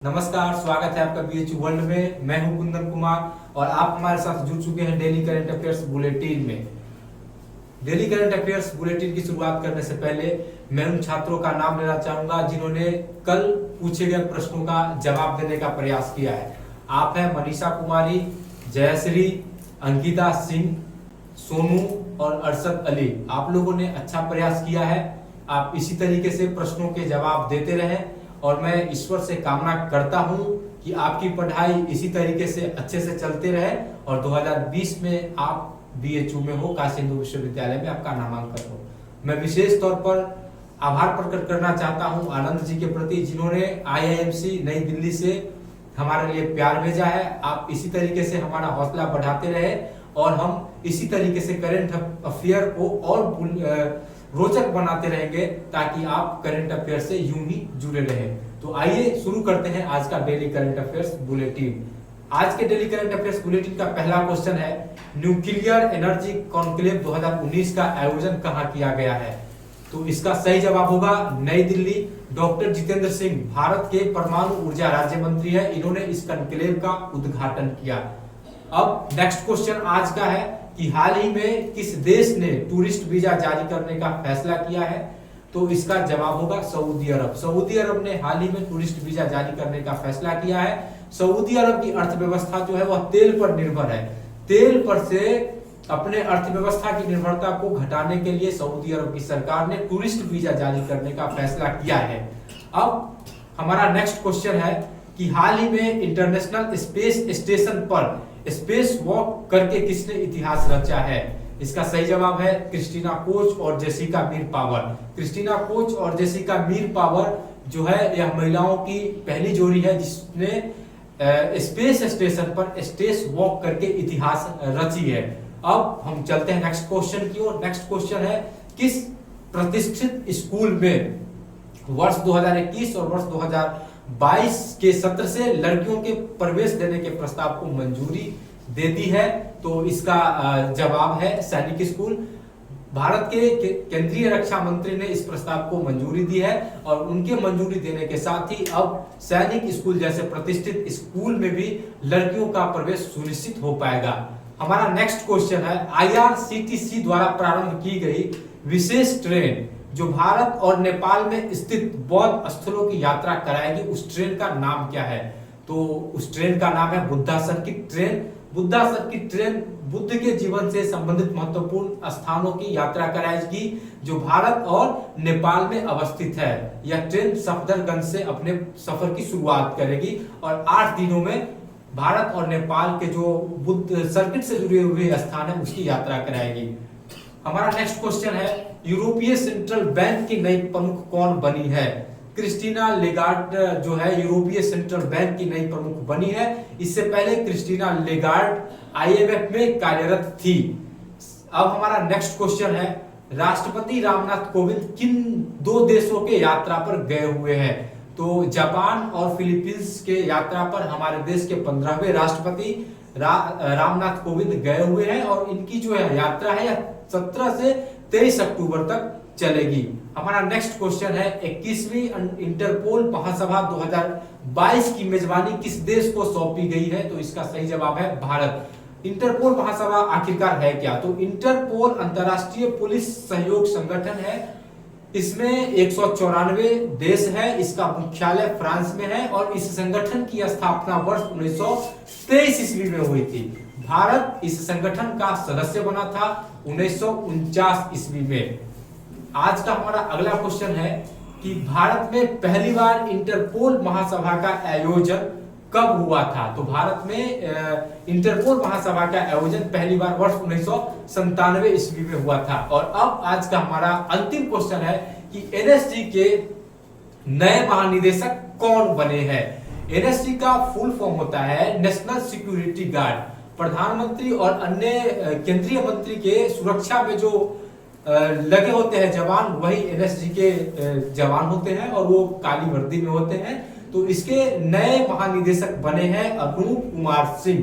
नमस्कार, स्वागत है आपका बीएचयू वर्ल्ड में। मैं हूं कुंदन कुमार और आप हमारे साथ जुड़ चुके हैं डेली करंट अफेयर्स बुलेटिन में। डेली करंट अफेयर्स बुलेटिन की शुरुआत करने से पहले मैं उन छात्रों का नाम लेना चाहूंगा जिन्होंने कल पूछे गए प्रश्नों का जवाब देने का प्रयास किया है। आप हैं मनीषा कुमारी, जयश्री, अंकिता सिंह, सोनू और अरशद अली। आप लोगों ने अच्छा प्रयास किया है। आप इसी तरीके से प्रश्नों के जवाब देते रहें और मैं ईश्वर से कामना करता हूं कि आपकी पढ़ाई इसी तरीके से अच्छे से चलते रहे और 2020 में आप बीएचयू में हो, काशी हिंदू विश्वविद्यालय में आपका नामांकन हो। मैं विशेष तौर पर आभार प्रकट करना चाहता हूं आनंद जी के प्रति, जिन्होंने आईआईएमसी नई दिल्ली से हमारे लिए प्यार भेजा है। आप इसी तरीके से हमारा हौसला बढ़ाते रहे और हम इसी तरीके से करंट अफेयर को और रोचक बनाते रहेंगे ताकि आप करंट अफेयर से यूं ही जुड़े रहें। तो आइए शुरू करते हैं आज का डेली करंट अफेयर्स बुलेटिन। आज के डेली करंट अफेयर्स बुलेटिन का पहला क्वेश्चन है, न्यूक्लियर एनर्जी कॉन्क्लेव 2019 का आयोजन कहां किया गया है? तो इसका सही जवाब होगा नई दिल्ली। डॉक्टर जितेंद्र सिंह भारत के परमाणु ऊर्जा राज्य मंत्री है, इन्होंने इस कॉन्क्लेव का उद्घाटन किया। अब नेक्स्ट क्वेश्चन आज का है कि हाल ही में किस देश ने टूरिस्ट वीजा जारी करने का फैसला किया है? तो इसका जवाब होगा सऊदी अरब। सऊदी अरब ने हाल ही में टूरिस्ट वीजा जारी करने का फैसला किया है। सऊदी अरब की अर्थव्यवस्था जो है वह तेल पर निर्भर है। तेल पर से अपने अर्थव्यवस्था की निर्भरता को घटाने के लिए सऊदी अरब की सरकार ने टूरिस्ट वीजा जारी करने का फैसला किया है। अब हमारा नेक्स्ट क्वेश्चन है कि हाल ही में इंटरनेशनल स्पेस स्टेशन पर स्पेस वॉक करके किसने इतिहास रचा है? इसका सही जवाब है क्रिस्टीना कोच और जेसिका मीर पावर। क्रिस्टीना कोच और जेसिका मीर पावर जो है यह महिलाओं की पहली जोड़ी है जिसने स्पेस स्टेशन पर स्पेस वॉक करके इतिहास रची है। अब हम चलते हैं नेक्स्ट क्वेश्चन की ओर। नेक्स्ट क्वेश्चन है, किस प्रतिष्ठित स्कूल में वर्ष 2021 और वर्ष 2022 के सत्र से लड़कियों के प्रवेश देने के प्रस्ताव को मंजूरी दे दी है? तो इसका जवाब है सैनिक स्कूल। भारत के केंद्रीय रक्षा मंत्री ने इस प्रस्ताव को मंजूरी दी है और उनके मंजूरी देने के साथ ही अब सैनिक स्कूल जैसे प्रतिष्ठित स्कूल में भी लड़कियों का प्रवेश सुनिश्चित हो पाएगा। हमारा नेक्स्ट क्वेश्चन है, आईआरसीटीसी द्वारा प्रारंभ की गई विशेष ट्रेन जो भारत और नेपाल में स्थित बौद्ध स्थलों की यात्रा कराएगी, उस ट्रेन का नाम क्या है? तो उस ट्रेन का नाम है Buddha circuit train. Buddha circuit train Buddha के जीवन से संबंधित महत्वपूर्ण स्थानों की यात्रा कराएगी जो भारत और नेपाल में अवस्थित है। यह ट्रेन सफदरगंज से अपने सफर की शुरुआत करेगी और 8 दिनों में भारत और नेपाल के जो बुद्ध सर्किट से जुड़े हुए स्थान है उसकी यात्रा कराएगी। हमारा नेक्स्ट क्वेश्चन है, यूरोपीय सेंट्रल बैंक की नई प्रमुख कौन बनी है? क्रिस्टीना लेगार्ड जो है यूरोपीय सेंट्रल बैंक की नई प्रमुख बनी है। इससे पहले क्रिस्टीना लेगार्ड आईएमएफ में कार्यरत थी। अब हमारा नेक्स्ट क्वेश्चन है, राष्ट्रपति रामनाथ कोविंद किन 2 देशों के यात्रा पर गए हुए हैं? तो जापान और फिलीपींस के यात्रा पर हमारे देश के 15वें राष्ट्रपति रामनाथ कोविंद गए हुए हैं और इनकी जो है यात्रा है 17 से 23 अक्टूबर तक चलेगी। हमारा नेक्स्ट क्वेश्चन है, 21वीं इंटरपोल महासभा 2022 की मेजबानी किस देश को सौंपी गई है? तो इसका सही जवाब है भारत। इंटरपोल महासभा आखिरकार है क्या? तो इंटरपोल अंतरराष्ट्रीय पुलिस सहयोग संगठन है। इसमें 194 देश है। इसका मुख्यालय फ्रांस में है और इस संगठन की स्थापना वर्ष 1923 ईस्वी में हुई थी। भारत इस संगठन का सदस्य बना था 1949 ईस्वी में। आज का हमारा अगला क्वेश्चन है कि भारत में पहली बार इंटरपोल महासभा का आयोजन कब हुआ था? तो भारत में इंटरपोल महासभा का आयोजन पहली बार वर्ष 1997 ईस्वी में हुआ था। और अब आज का हमारा अंतिम क्वेश्चन है कि एनएसजी के नए महानिदेशक कौन बने हैं? एनएसजी का फुल फॉर्म होता है नेशनल सिक्योरिटी गार्ड। प्रधानमंत्री और अन्य केंद्रीय मंत्री के सुरक्षा में जो लगे होते हैं जवान, वही एनएसजी के जवान होते हैं और वो काली वर्दी में होते हैं। तो इसके नए महानिदेशक बने हैं अनूप कुमार सिंह।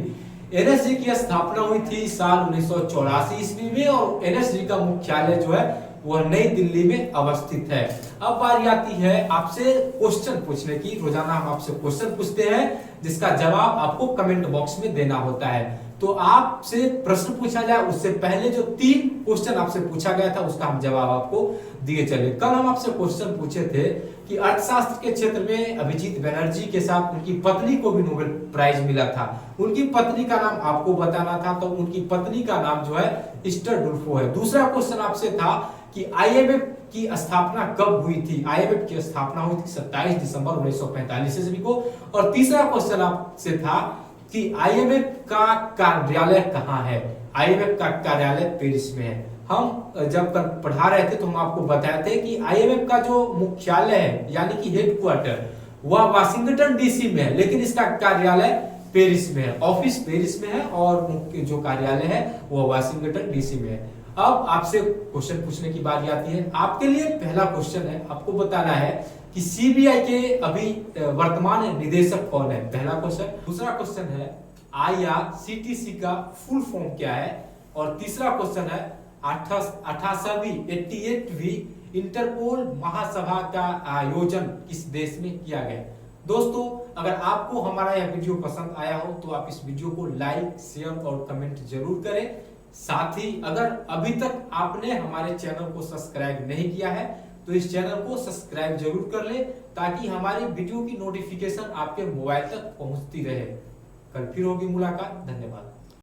एनएसजी की स्थापना हुई थी साल 1984 ईस्वी में और एनएसजी का मुख्यालय जो है वह नई दिल्ली में अवस्थित है। अब बारी आती है आपसे क्वेश्चन पूछने की। रोजाना हम आपसे क्वेश्चन पूछते हैं जिसका जवाब आपको कमेंट बॉक्स में देना होता है। तो आपसे प्रश्न पूछा जाए उससे पहले जो 3 क्वेश्चन आपसे पूछा गया था उसका हम जवाब आपको दिए चले। कल हम आपसे क्वेश्चन पूछे थे कि अर्थशास्त्र के क्षेत्र में अभिजीत बनर्जी के साथ उनकी पत्नी को भी नोबेल प्राइज मिला था। उनकी पत्नी का नाम आपको बताना था, तो उनकी पत्नी का नाम जो है एस्टर डुल्फो है। दूसरा क्वेश्चन आपसे था कि आईएमएफ की स्थापना कब हुई थी। आईएमएफ की स्थापना हुई थी 27 दिसंबर 1945 ईस्वी को। और तीसरा क्वेश्चन आपसे था कि आईएमएफ का कार्यालय कहाँ है। आईएमएफ का कार्यालय पेरिस में है। हम जब पढ़ा रहे थे तो हम आपको बताए थे कि आईएमएफ का जो मुख्यालय है यानी कि हेडक्वार्टर वह वाशिंगटन डीसी में है, लेकिन इसका कार्यालय पेरिस में है। ऑफिस पेरिस में है और मुख्य जो कार्यालय है वह वाशिंगटन डीसी में है। अब आपसे क्वेश्चन पूछने की बारी आती है। आपके लिए पहला क्वेश्चन है, आपको बताना है कि सीबीआई के अभी वर्तमान निदेशक कौन है। पहला क्वेश्चन। दूसरा क्वेश्चन है आईआरसीटीसी का फुल फॉर्म क्या है। और तीसरा क्वेश्चन है 88वीं इंटरपोल महासभा का आयोजन किस देश में किया गया। दोस्तों, अगर आपको हमारा यह वीडियो पसंद आया हो तो आप इस वीडियो को लाइक, शेयर और कमेंट जरूर करें। साथ ही अगर अभी तक आपने हमारे चैनल को सब्सक्राइब नहीं किया है तो इस चैनल को सब्सक्राइब जरूर कर ले ताकि हमारी वीडियो की नोटिफिकेशन आपके मोबाइल तक पहुंचती रहे। कल फिर होगी मुलाकात। धन्यवाद।